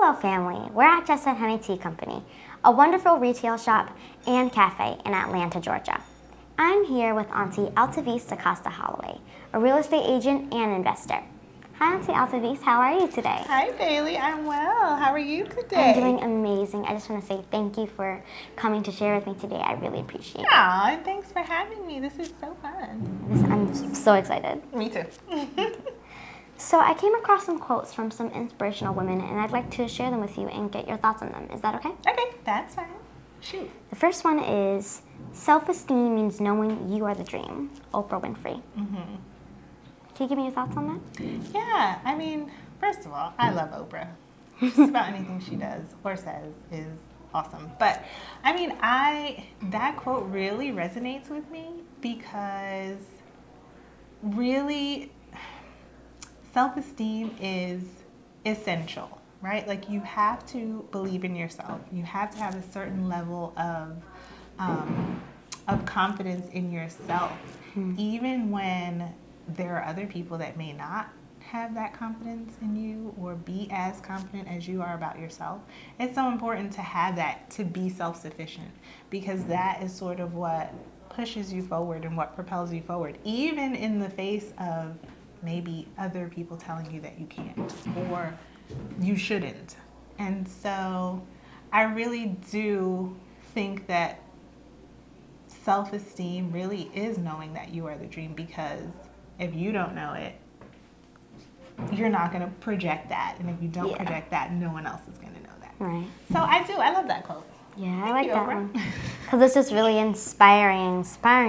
Hello family, we're at Just Honey Tea Company, a wonderful retail shop and cafe in Atlanta, Georgia. I'm here with Auntie Altovise Dacosta Holloway, a real estate agent and investor. Hi Auntie Altovise, how are you today? Hi Bailey, I'm well. How are you today? I'm doing amazing. I just want to say thank you for coming to share with me today. I really appreciate it. Aw, thanks for having me. This is so fun. I'm so excited. Me too. So I came across some quotes from some inspirational women, and I'd like to share them with you and get your thoughts on them. Is that okay? Okay, that's fine. Shoot. The first one is, self-esteem means knowing you are the dream. Oprah Winfrey. Mm-hmm. Can you give me your thoughts on that? Yeah, I mean, first of all, I love Oprah. Just about anything she does or says is awesome. But I mean, that quote really resonates with me because really self-esteem is essential, right? Like you have to believe in yourself. You have to have a certain level of confidence in yourself, even when there are other people that may not have that confidence in you or be as confident as you are about yourself. It's so important to have that, to be self-sufficient, because that is sort of what pushes you forward and what propels you forward, even in the face of maybe other people telling you that you can't or you shouldn't. And so I really do think that self-esteem really is knowing that you are the dream, because if you don't know it, you're not going to project that. And if you don't project that, no one else is going to know that. Right. So I love that quote. Yeah, I like that one. Because it's just really inspiring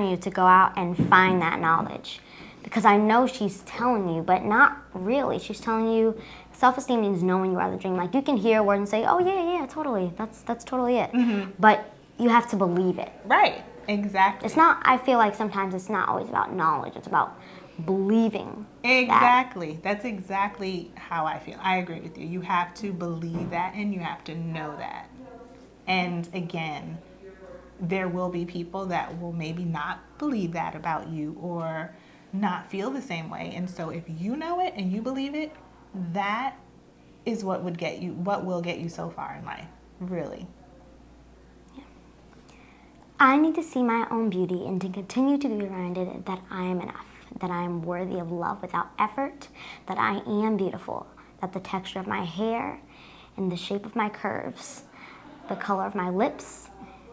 you to go out and find that knowledge. Because I know she's telling you, but not really. She's telling you self-esteem means knowing you are the dream. Like you can hear a word and say, oh yeah, totally. That's totally it. Mm-hmm. But you have to believe it. Right, exactly. It's not, I feel like sometimes it's not always about knowledge. It's about believing. Exactly. That's exactly how I feel. I agree with you. You have to believe that and you have to know that. And again, there will be people that will maybe not believe that about you or not feel the same way. And so if you know it and you believe it, that is what will get you so far in life, really. Yeah. I need to see my own beauty and to continue to be reminded that I am enough, that I am worthy of love without effort, that I am beautiful, that the texture of my hair and the shape of my curves, the color of my lips,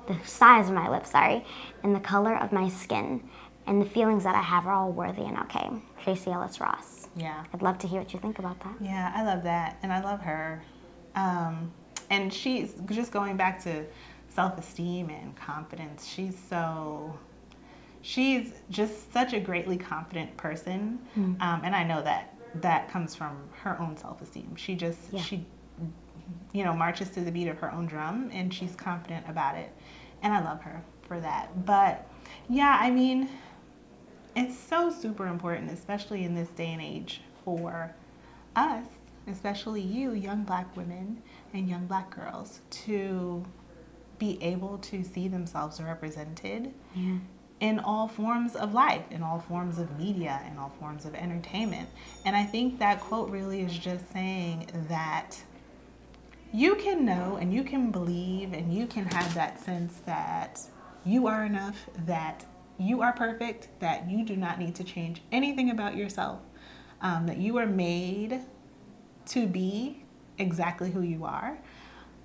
the size of my lips, and the color of my skin, and the feelings that I have are all worthy and okay. Tracy Ellis Ross. Yeah. I'd love to hear what you think about that. Yeah, I love that. And I love her. And she's just going back to self-esteem and confidence. She's just such a greatly confident person. And I know that comes from her own self-esteem. She marches to the beat of her own drum and she's confident about it. And I love her for that. But yeah, I mean, it's so super important, especially in this day and age, for us, especially you, young Black women and young Black girls, to be able to see themselves represented in all forms of life, in all forms of media, in all forms of entertainment. And I think that quote really is just saying that you can know and you can believe and you can have that sense that you are enough, that you are perfect, that you do not need to change anything about yourself, that you are made to be exactly who you are.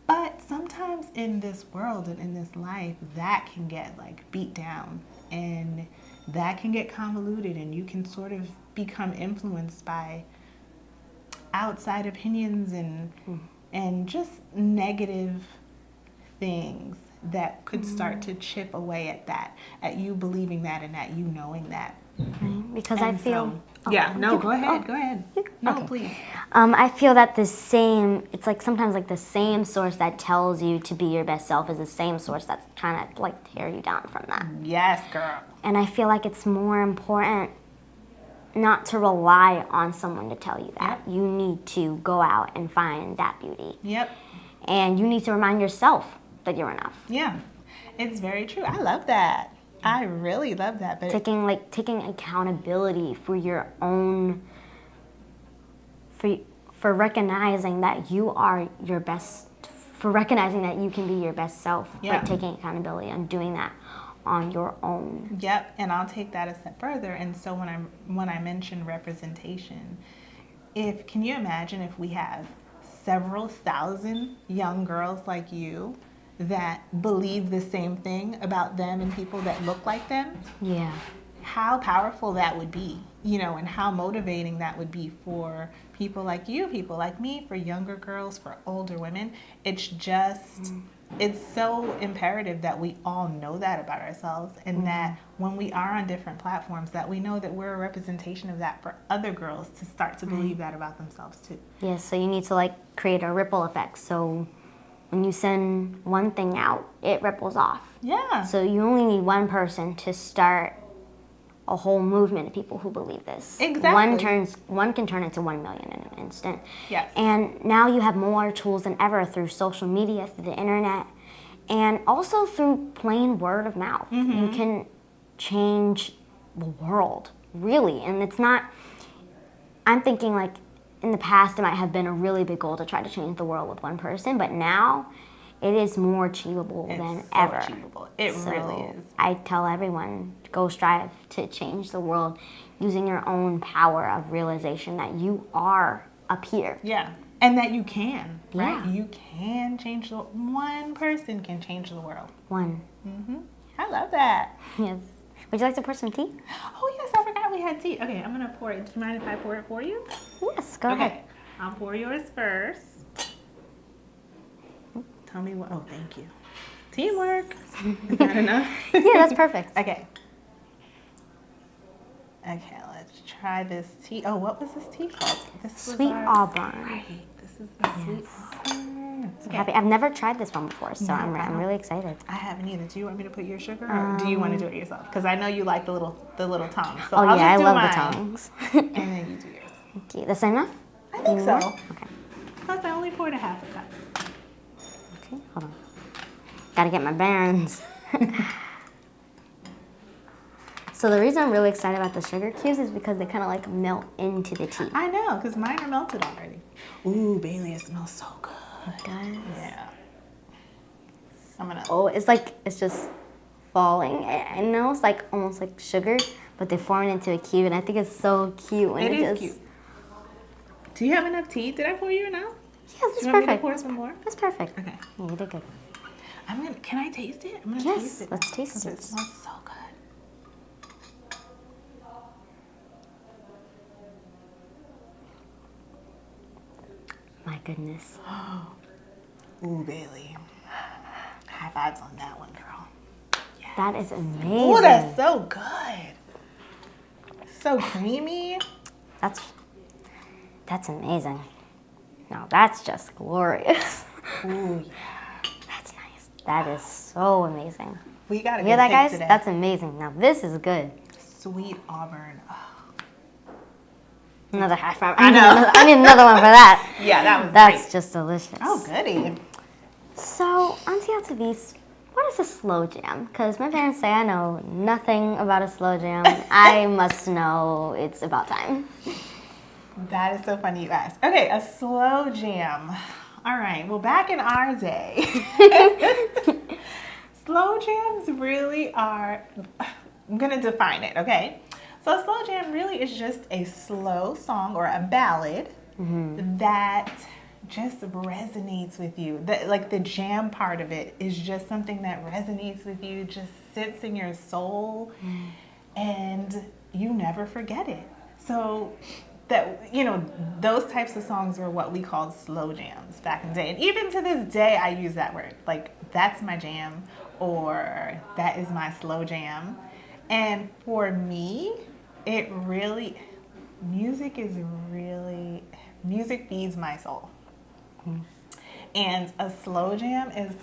But sometimes in this world and in this life, that can get beat down and that can get convoluted, and you can sort of become influenced by outside opinions and just negative things that could start to chip away at you believing that and at you knowing that. Right. Because I feel... Go ahead. No, please. I feel that it's sometimes the same source that tells you to be your best self is the same source that's trying to tear you down from that. Yes, girl. And I feel like it's more important not to rely on someone to tell you that. Yep. You need to go out and find that beauty. Yep. And you need to remind yourself that you're enough. Yeah, it's very true. I love that. I really love that. But taking accountability for your own for recognizing that you are your best, for recognizing that you can be your best self, Yeah. but taking accountability and doing that on your own. Yep, and I'll take that a step further. And so when I mentioned representation, can you imagine if we have several thousand young girls like you that believe the same thing about them and people that look like them? Yeah. How powerful that would be, and how motivating that would be for people like you, people like me, for younger girls, for older women. It's just, it's so imperative that we all know that about ourselves, and that when we are on different platforms, that we know that we're a representation of that for other girls to start to believe that about themselves too. Yeah, so you need to create a ripple effect. So when you send one thing out, it ripples off. Yeah. So you only need one person to start a whole movement of people who believe this. Exactly. One can turn into 1 million in an instant. Yes. And now you have more tools than ever through social media, through the internet, and also through plain word of mouth. You can change the world, really. And it's not, I'm thinking in the past it might have been a really big goal to try to change the world with one person, but now it is more achievable than ever. Achievable. It really is. I tell everyone, go strive to change the world using your own power of realization that you are up here. Yeah. And that you can, right? Yeah. You can change one person can change the world. One. I love that. Yes. Would you like to pour some tea? Oh, yes, I forgot we had tea. Okay, I'm going to pour it. Do you mind if I pour it for you? Yes, go ahead. Okay, I'll pour yours first. Tell me what. Oh, thank you. Teamwork. Is that enough? Yeah, that's perfect. Okay. Okay, let's try this tea. Oh, what was this tea called? This was Sweet Auburn. Right. This is the Sweet Auburn. So happy. I've never tried this one before, so I'm wow. really excited. I haven't either. Do you want me to put your sugar, or do you want to do it yourself? Because I know you like the little tongs. So Oh I'll yeah, I just do love mine, the tongs. and then you do yours. Thank you. That's enough? I think so. Okay. Plus, I only poured a half a cup. Okay, hold on. Gotta get my bearings. So the reason I'm really excited about the sugar cubes is because they kind of melt into the tea. I know, because mine are melted already. Ooh, Bailey, it smells so good. It does. Yeah. I'm gonna. Oh, it's just falling. I know it's almost like sugar, but they form it into a cube, and I think it's so cute when It is just... cute. Do you have enough tea? Did I pour you enough? Yes, that's Do you want me to perfect. pour some more? That's perfect. Okay. Yeah, you did good. Can I taste it? I'm gonna Yes, taste it. let's now, taste 'cause it. It smells so good. My goodness. Ooh, Bailey. High fives on that one, girl. Yes. That is amazing. Ooh, that's so good. So creamy. That's amazing. No, that's just glorious. Ooh, yeah. That's nice. That is so amazing. We got a You good hear that, pick guys? today. That's amazing. Now this is good. Sweet Auburn. Oh. Another high five. I know. I need another one for that. Yeah, that was That's great. just delicious. Oh, goody. So, Auntie Altovise, what is a slow jam? Because my parents say I know nothing about a slow jam. I must know it's about time. That is so funny you ask. Okay, a slow jam. All right, well, back in our day, slow jams really are, I'm going to define it, okay? So a slow jam really is just a slow song or a ballad that just resonates with you. The jam part of it is just something that resonates with you, just sits in your soul, and you never forget it. So those types of songs were what we called slow jams back in the day. And even to this day, I use that word. That's my jam, or that is my slow jam. And for me, music feeds my soul. And a slow jam is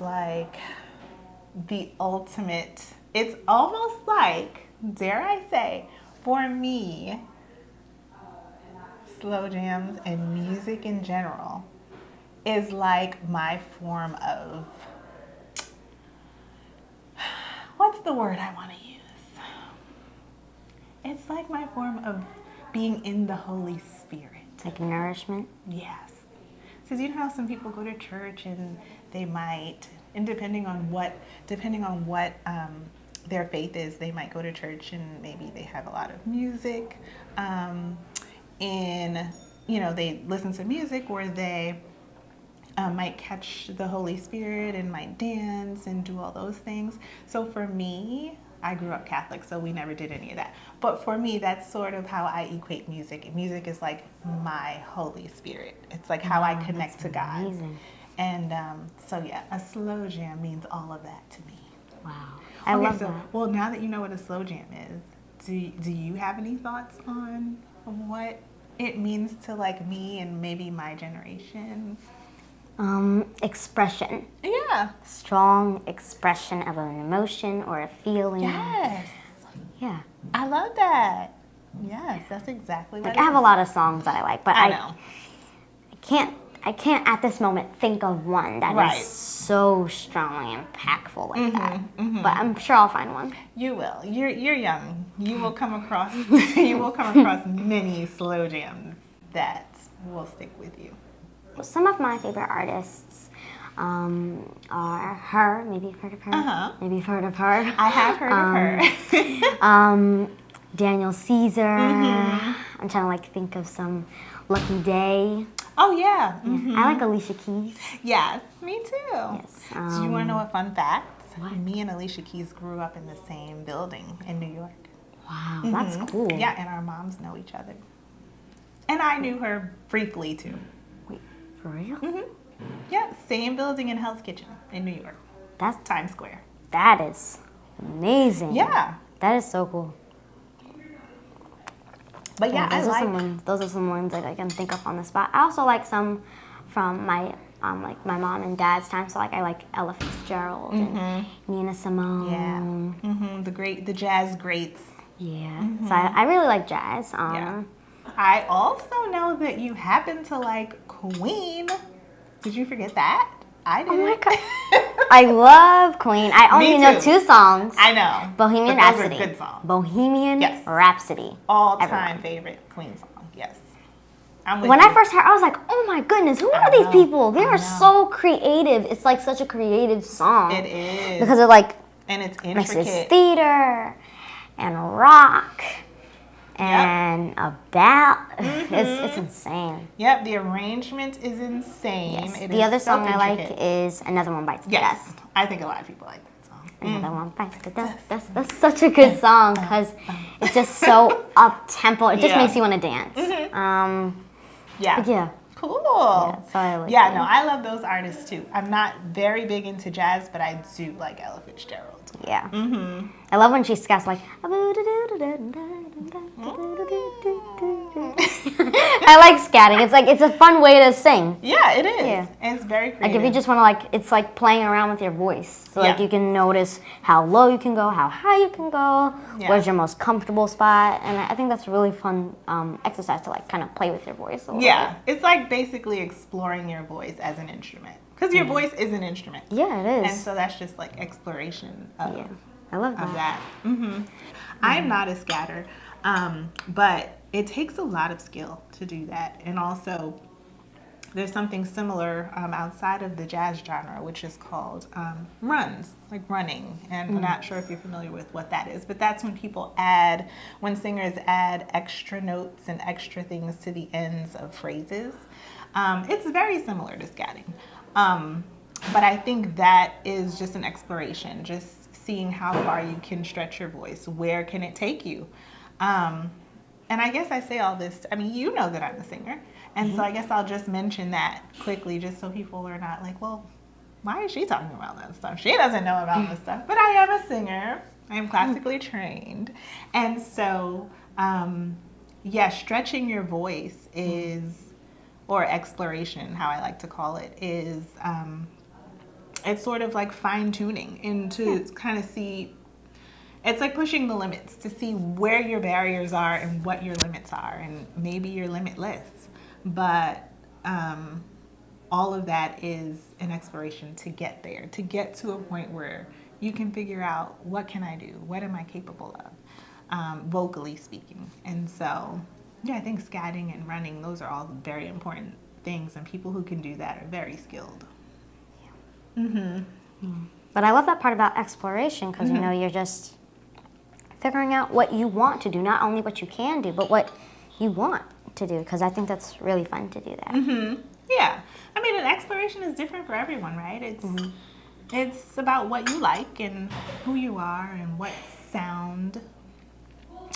the ultimate, it's almost dare I say, for me, slow jams and music in general is my form of, what's the word I want to use? It's my form of being in the Holy Spirit. Like nourishment? Yes. Because you know how some people go to church and they might, and depending on what their faith is, they might go to church and maybe they have a lot of music, and they listen to music, or they might catch the Holy Spirit and might dance and do all those things. So for me, I grew up Catholic, so we never did any of that. But for me, that's sort of how I equate music. Music is like my Holy Spirit. It's like how I connect to God. Amazing. And so yeah, a slow jam means all of that to me. Wow. I love that. Well, now that you know what a slow jam is, do you have any thoughts on what it means to like me and maybe my generation? Expression. Yeah. Strong expression of an emotion or a feeling. Yes. Yeah. I love that. Yes, that's exactly what Like I have a lot of songs that I like, but I know. I can't at this moment think of one that is so strongly impactful like that. Mm-hmm. But I'm sure I'll find one. You will. You're young. You will come across many slow jams that will stick with you. Some of my favorite artists are her. Maybe you've heard of her. Uh-huh. Maybe you've heard of her. I have heard of her. Daniel Caesar. Mm-hmm. I'm trying to like think of some. Lucky Day. Oh yeah. Mm-hmm. I like Alicia Keys. Yes, me too. Yes. Do you want to know a fun fact? What? Me and Alicia Keys grew up in the same building in New York. Wow, that's cool. Yeah, and our moms know each other. And I knew her briefly too. Wait, for real? Mm-hmm. Yeah, same building in Hell's Kitchen in New York. That's Times Square. That is amazing. Yeah. That is so cool. But yeah, those are some ones that I can think of on the spot. I also like some from my my mom and dad's time. So like I like Ella Fitzgerald and Nina Simone. Yeah. Mm-hmm. The jazz greats. Yeah. Mm-hmm. So I really like jazz. Yeah. I also know that you happen to like Queen. Did you forget that? I did. Oh my god. I love Queen. I only know 2 songs. I know. Bohemian but those Rhapsody. Are good songs. Bohemian Rhapsody. All-time favorite Queen song. Yes. When I first heard, I was like, "Oh my goodness, who are these people? They are so creative." It's like such a creative song. It is because it like and it's mixes intricate. Theater and rock and a ballad. It's insane. Yep, the arrangement is insane. Yes. It the is other so song I intricate. like is Another One Bites the Dust. I think a lot of people like that song. Another One Bites the Dust. That's such a good song because it's just so up tempo. It just makes you want to dance. Yeah. But yeah. Cool. Yeah, so I like no, I love those artists too. I'm not very big into jazz, but I do like Ella Fitzgerald. Yeah. I love when she scats like. I like scatting. It's a fun way to sing. Yeah, it is. Yeah. It's very creative. Like if you just want to it's like playing around with your voice. So like you can notice how low you can go, how high you can go, where's your most comfortable spot, and I think that's a really fun exercise to like kind of play with your voice a little bit. It's like basically exploring your voice as an instrument. Because your voice is an instrument. Yeah, it is. And so that's just like exploration of, I love that. I'm not a scatter, but it takes a lot of skill to do that. And also, there's something similar outside of the jazz genre, which is called runs, like running. And I'm not sure if you're familiar with what that is, but that's when singers add extra notes and extra things to the ends of phrases. It's very similar to scatting. But I think that is just an exploration, just seeing how far you can stretch your voice. Where can it take you? And I guess I say all this, you know that I'm a singer. And so I guess I'll just mention that quickly just so people are not like, well, why is she talking about that stuff? She doesn't know about this stuff. But I am a singer. I am classically trained. And so, stretching your voice or exploration, how I like to call it, is it's sort of like fine-tuning and to kind of see, it's like pushing the limits to see where your barriers are and what your limits are, and maybe you're limitless, but all of that is an exploration to get there, to get to a point where you can figure out, what can I do? What am I capable of, vocally speaking? And so, I think scatting and running, those are all very important things, and people who can do that are very skilled. But I love that part about exploration because, you know, you're just figuring out what you want to do, not only what you can do, but what you want to do, because I think that's really fun to do that. Yeah. I mean, an exploration is different for everyone, right? It's about what you like and who you are and what sound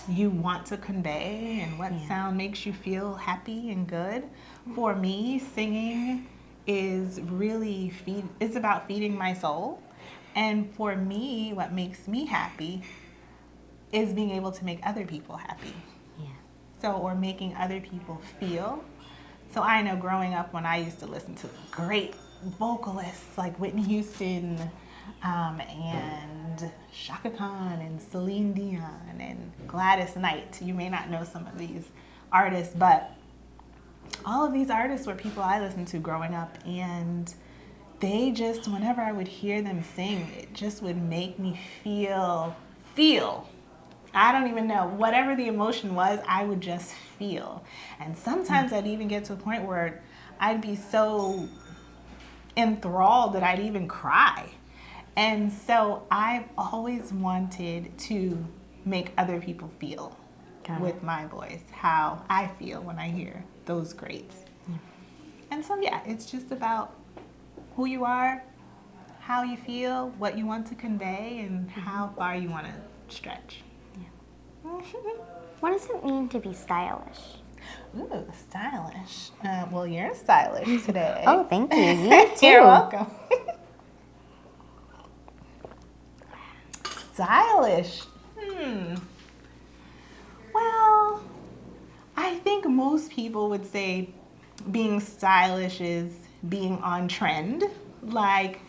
you want to convey and what sound makes you feel happy and good. For me, singing is really it's about feeding my soul. And for me, what makes me happy is being able to make other people happy. So, or making other people feel. So I know growing up when I used to listen to great vocalists like Whitney Houston and Shaka Khan and Celine Dion and Gladys Knight. You may not know some of these artists, but all of these artists were people I listened to growing up, and they just, whenever I would hear them sing, it just would make me feel. I don't even know. Whatever the emotion was, I would just feel. And sometimes I'd even get to a point where I'd be so enthralled that I'd even cry. And so I've always wanted to make other people feel with my voice how I feel when I hear those greats. And so, yeah, it's just about who you are, how you feel, what you want to convey, and how far you want to stretch. What does it mean to be stylish? Ooh, stylish. Well, you're stylish today. Oh, thank you. You too. You're welcome. Stylish. Well, I think most people would say being stylish is being on trend, like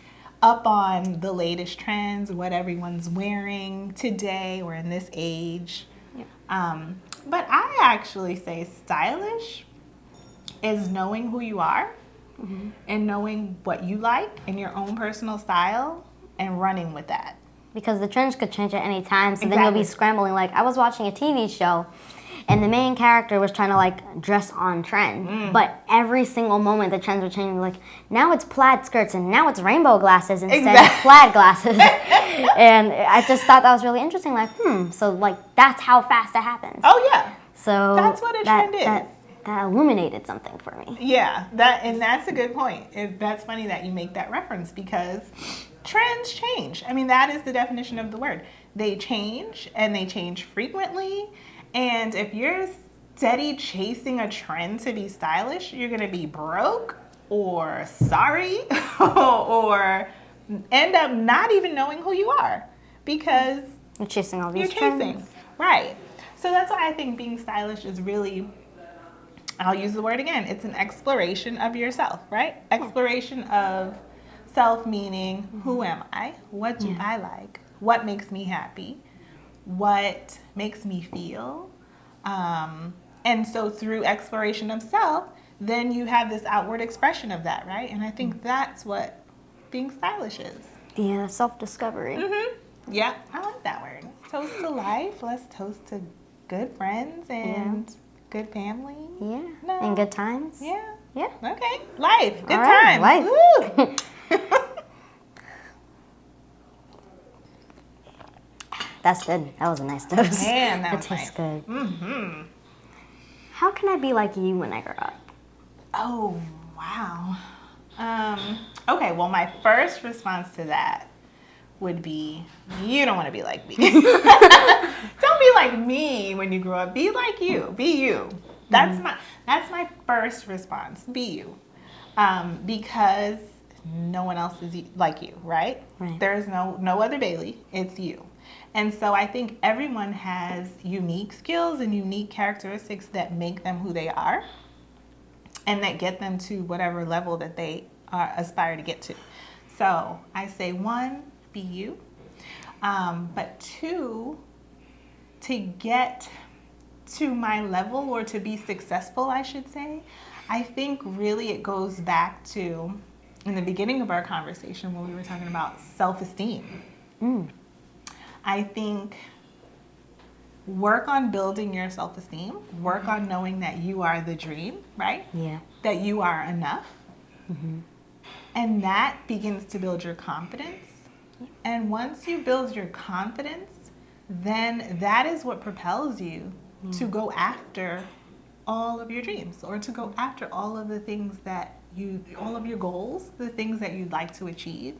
up on the latest trends, what everyone's wearing today or in this age. But I actually say stylish is knowing who you are and knowing what you like and your own personal style and running with that. Because the trends could change at any time, so then you'll be scrambling. Like, I was watching a TV show, and the main character was trying to, like, dress on trend. But every single moment, the trends were changing. Like, now it's plaid skirts, and now it's rainbow glasses instead of plaid glasses. And I just thought that was really interesting. Like, so, like, that's how fast it happens. Oh, yeah. So that's what a trend is. That illuminated something for me. Yeah, that's a good point. That's funny that you make that reference because trends change. I mean, that is the definition of the word. They change, and they change frequently. And if you're steady chasing a trend to be stylish, you're going to be broke or sorry or end up not even knowing who you are because you're chasing all these trends. Right. So that's why I think being stylish is really, I'll use the word again, it's an exploration of yourself, right? Exploration of self, meaning who am I? What do I like? What makes me happy? What makes me feel? And so through exploration of self, then you have this outward expression of that, right? And I think that's what being stylish is. Yeah, self-discovery. Yeah, I like that word. Toast to life. Let's toast to good friends and good family. Yeah. No. And good times. Yeah. Yeah. Okay. Life. Good times. Life. Woo. That's good. That was a nice dose. Man, that tastes nice. good. How can I be like you when I grow up? Oh, wow. Okay, well, my first response to that would be, you don't want to be like me. Don't be like me when you grow up. Be like you. Be you. That's my first response. Be you. Because no one else is like you, right? There's no other Bailey. It's you. And so I think everyone has unique skills and unique characteristics that make them who they are and that get them to whatever level that they aspire to get to. So I say, 1, be you. But 2, to get to my level or to be successful, I should say, I think really it goes back to in the beginning of our conversation when we were talking about self-esteem. I think work on building your self-esteem, work on knowing that you are the dream, right? Yeah. That you are enough. And that begins to build your confidence. And once you build your confidence, then that is what propels you to go after all of your dreams, or to go after all of the things that all of your goals, the things that you'd like to achieve.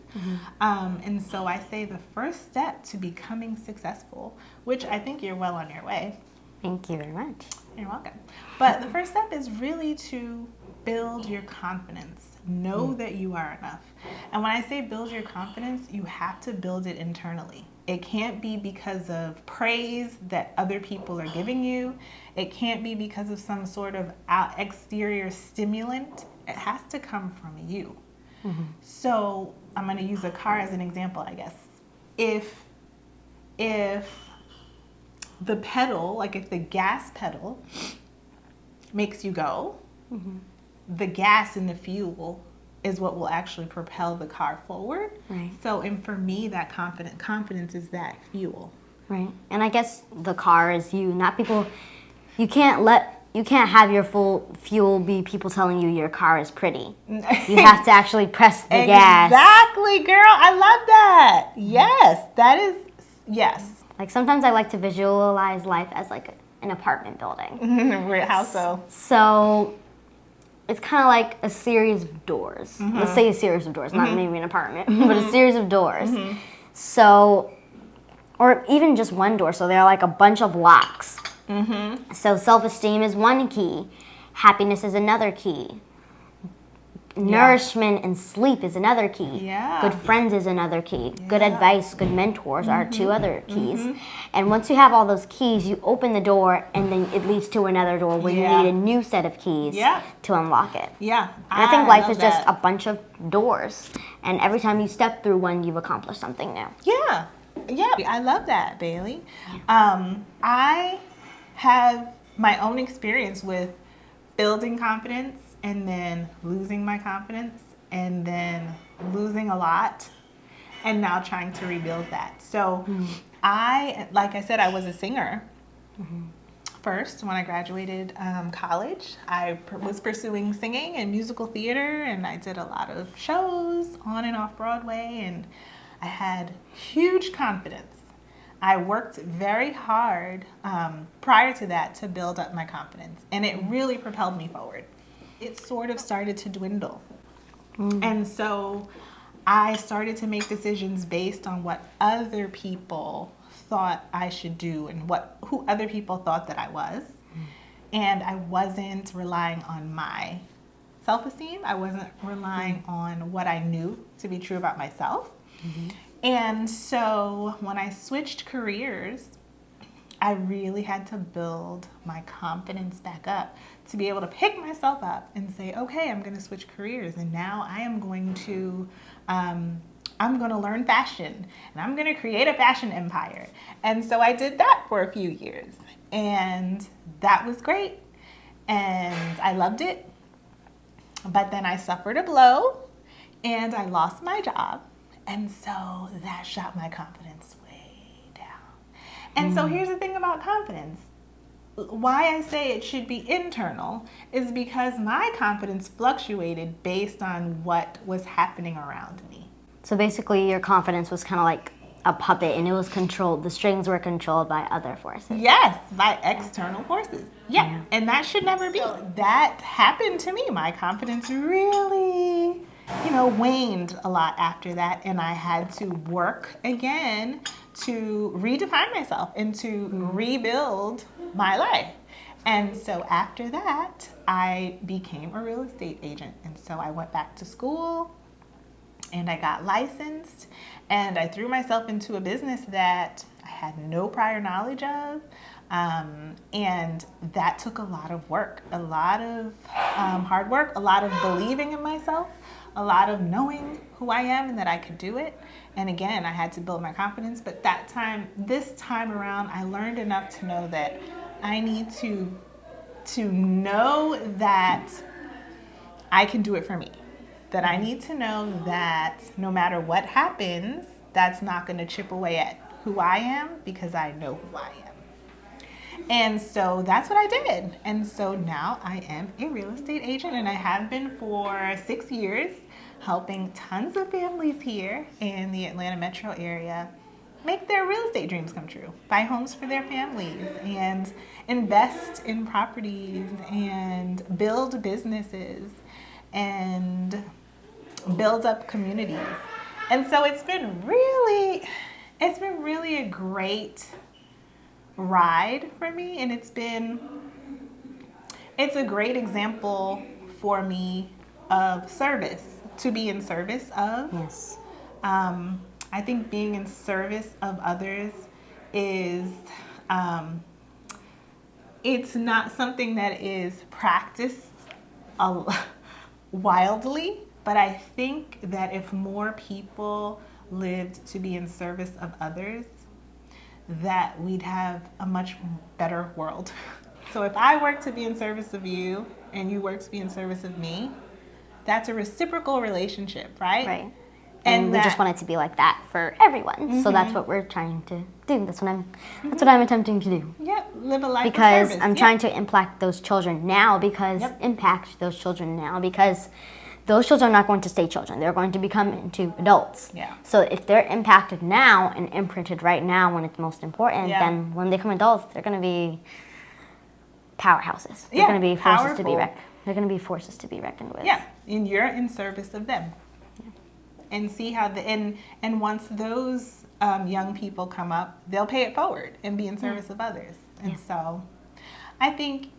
And so I say the first step to becoming successful, which I think you're well on your way. Thank you very much. You're welcome. But the first step is really to build your confidence. Know that you are enough. And when I say build your confidence, you have to build it internally. It can't be because of praise that other people are giving you. It can't be because of some sort of exterior stimulant. It has to come from you. So I'm going to use a car as an example, I guess. If the pedal, like if the gas pedal makes you go, the gas and the fuel is what will actually propel the car forward. Right. So, and for me, that confidence is that fuel. Right. And I guess the car is you, not people. You can't have your full fuel be people telling you your car is pretty. You have to actually press the gas. Exactly, girl. I love that. Yes, that is, yes. Like sometimes I like to visualize life as like an apartment building. How so? So it's kind of like a series of doors. Let's say a series of doors, not maybe an apartment, but a series of doors. So, or even just one door. So there are like a bunch of locks. So self-esteem is one key. Happiness is another key. Nourishment and sleep is another key. Yeah. Good friends is another key. Good advice, good mentors are two other keys. And once you have all those keys, you open the door and then it leads to another door where you need a new set of keys to unlock it. Yeah. And I think life is just a bunch of doors. And every time you step through one, you've accomplished something new. Yeah. Yeah. I love that, Bailey. I have my own experience with building confidence and then losing my confidence and then losing a lot and now trying to rebuild that. So like I said, I was a singer. First, when I graduated college, I was pursuing singing and musical theater, and I did a lot of shows on and off Broadway, and I had huge confidence. I worked very hard prior to that to build up my confidence, and it really propelled me forward. It sort of started to dwindle. And so I started to make decisions based on what other people thought I should do and who other people thought that I was. And I wasn't relying on my self-esteem. I wasn't relying on what I knew to be true about myself. And so when I switched careers, I really had to build my confidence back up to be able to pick myself up and say, okay, I'm going to switch careers. And now I am going to, I'm going to learn fashion and I'm going to create a fashion empire. And so I did that for a few years and that was great. And I loved it. But then I suffered a blow and I lost my job. And so that shot my confidence way down. And so here's the thing about confidence. Why I say it should be internal is because my confidence fluctuated based on what was happening around me. So basically your confidence was kind of like a puppet and it was controlled, the strings were controlled by other forces. Yes, by external forces. Yeah. And that should never be. So that happened to me. My confidence really, waned a lot after that, and I had to work again to redefine myself and to rebuild my life. And so after that, I became a real estate agent. And so I went back to school and I got licensed and I threw myself into a business that I had no prior knowledge of. And that took a lot of work, a lot of hard work, a lot of believing in myself, a lot of knowing who I am and that I could do it. And again, I had to build my confidence. But this time around, I learned enough to know that I need to know that I can do it for me. That I need to know that no matter what happens, that's not going to chip away at who I am because I know who I am. And so that's what I did. And so now I am a real estate agent, and I have been for 6 years, helping tons of families here in the Atlanta metro area make their real estate dreams come true. Buy homes for their families and invest in properties and build businesses and build up communities. And so it's been really a great ride for me, and it's a great example for me of service, to be in service of. Yes. I think being in service of others is, it's not something that is practiced wildly, but I think that if more people lived to be in service of others, that we'd have a much better world. So if I work to be in service of you and you work to be in service of me, that's a reciprocal relationship, right? Right. And we just want it to be like that for everyone. So that's what we're trying to do. That's what I'm attempting to do. Yep, live a life of Because service. I'm trying to impact those children now, because those children are not going to stay children. They're going to become into adults. Yeah. So if they're impacted now and imprinted right now when it's most important, then when they become adults, they're going to be powerhouses. They're going to be forces to be reckoned. They're going to be forces to be reckoned with. Yeah, and you're in service of them. And see how and once those young people come up, they'll pay it forward and be in service of others. And so I think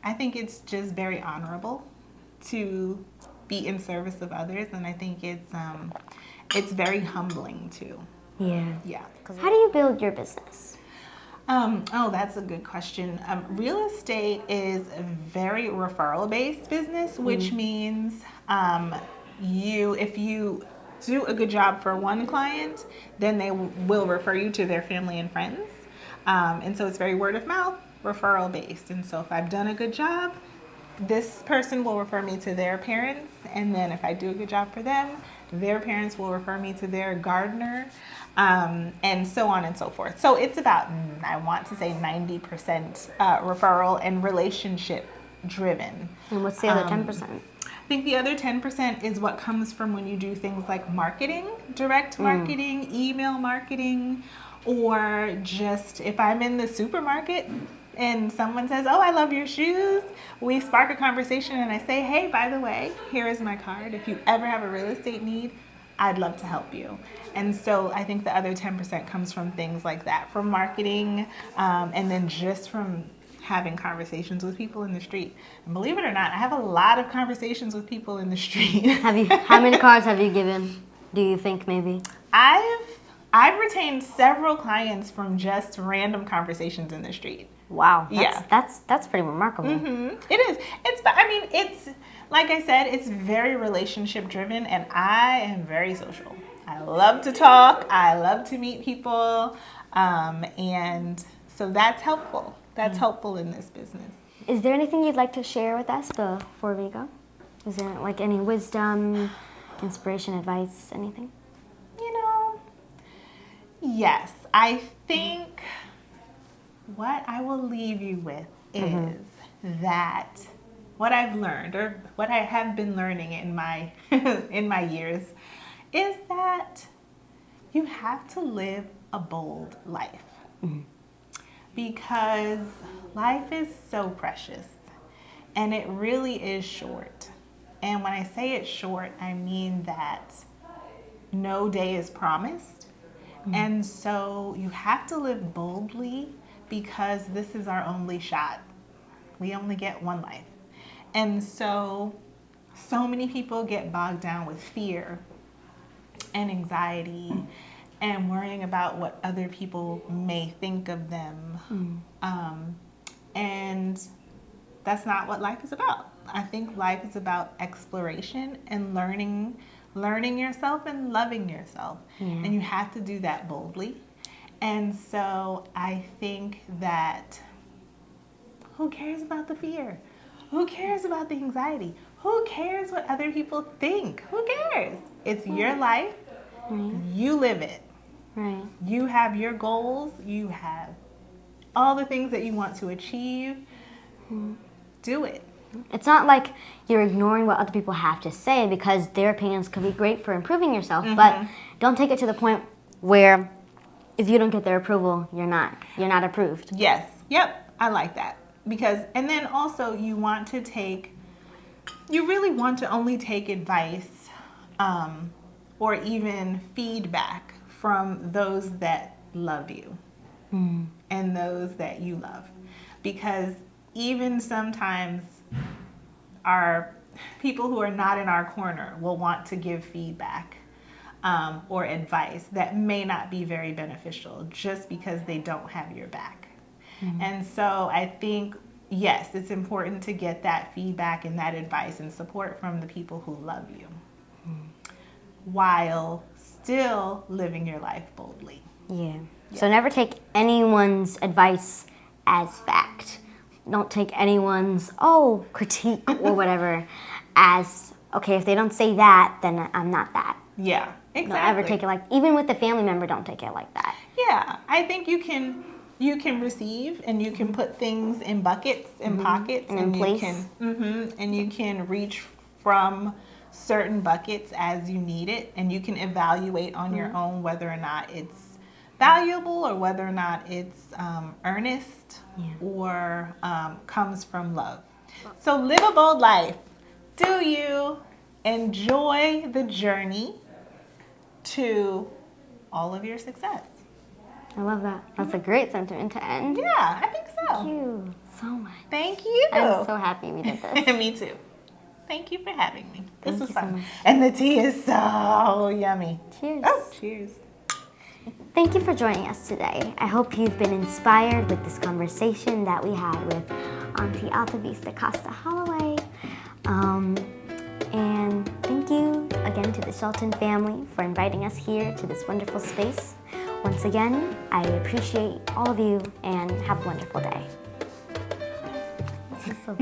it's just very honorable to be in service of others, and I think it's very humbling too. Yeah. Yeah. How do you build your business? That's a good question. Real estate is a very referral-based business, which means if you do a good job for one client, then they will refer you to their family and friends. And so it's very word of mouth, referral based. And so if I've done a good job, this person will refer me to their parents. And then if I do a good job for them, their parents will refer me to their gardener, and so on and so forth. So it's about, I want to say 90% referral and relationship driven. And what's the other 10%? I think the other 10% is what comes from when you do things like marketing, direct marketing, email marketing, or just if I'm in the supermarket and someone says, "Oh, I love your shoes," we spark a conversation and I say, "Hey, by the way, here is my card. If you ever have a real estate need, I'd love to help you." And so I think the other 10% comes from things like that, from marketing, and then just from having conversations with people in the street. And believe it or not, I have a lot of conversations with people in the street. How many cards have you given, do you think, maybe? I've retained several clients from just random conversations in the street. Wow. That's pretty remarkable. Mm-hmm. It is. It's like I said, it's very relationship driven, and I am very social. I love to talk. I love to meet people. And so that's helpful. That's helpful in this business. Is there anything you'd like to share with us before we go? Is there like any wisdom, inspiration, advice, anything? Yes. I think what I will leave you with is that what I've learned, or what I have been learning in my in my years, is that you have to live a bold life. Because life is so precious, and it really is short. And when I say it's short, I mean that no day is promised. And so you have to live boldly, because this is our only shot. We only get one life. And so many people get bogged down with fear and anxiety and worrying about what other people may think of them. And that's not what life is about. I think life is about exploration and learning yourself and loving yourself. And you have to do that boldly. And so I think that who cares about the fear? Who cares about the anxiety? Who cares what other people think? Who cares? It's your life. You live it. Right. You have your goals. You have all the things that you want to achieve, do it. It's not like you're ignoring what other people have to say, because their opinions can be great for improving yourself, but don't take it to the point where if you don't get their approval, you're not approved. Yes. Yep. I like that. Because, and then also you really want to only take advice or even feedback from those that love you and those that you love. Because even sometimes our people who are not in our corner will want to give feedback or advice that may not be very beneficial just because they don't have your back. And so I think, yes, it's important to get that feedback and that advice and support from the people who love you while still living your life boldly. Yeah. So never take anyone's advice as fact. Don't take anyone's critique or whatever as, okay, if they don't say that, then I'm not that. Yeah, exactly. Don't ever take it like, even with the family member, don't take it like that. Yeah, I think you can receive and you can put things in buckets and pockets and in place. And you can reach from certain buckets as you need it, and you can evaluate on your own whether or not it's valuable or whether or not it's earnest or comes from love. So live a bold life. Do you enjoy the journey to all of your success? I love that. That's a great sentiment to end. Yeah, I think so. Thank you so much. Thank you. I'm so happy we did this. Me too. Thank you for having me. This was you so fun. much. And the tea is so yummy. Cheers. Oh, cheers. Thank you for joining us today. I hope you've been inspired with this conversation that we had with Auntie Altovise, Dacosta, Holloway. And thank you again to the Shelton family for inviting us here to this wonderful space. Once again, I appreciate all of you and have a wonderful day. This is so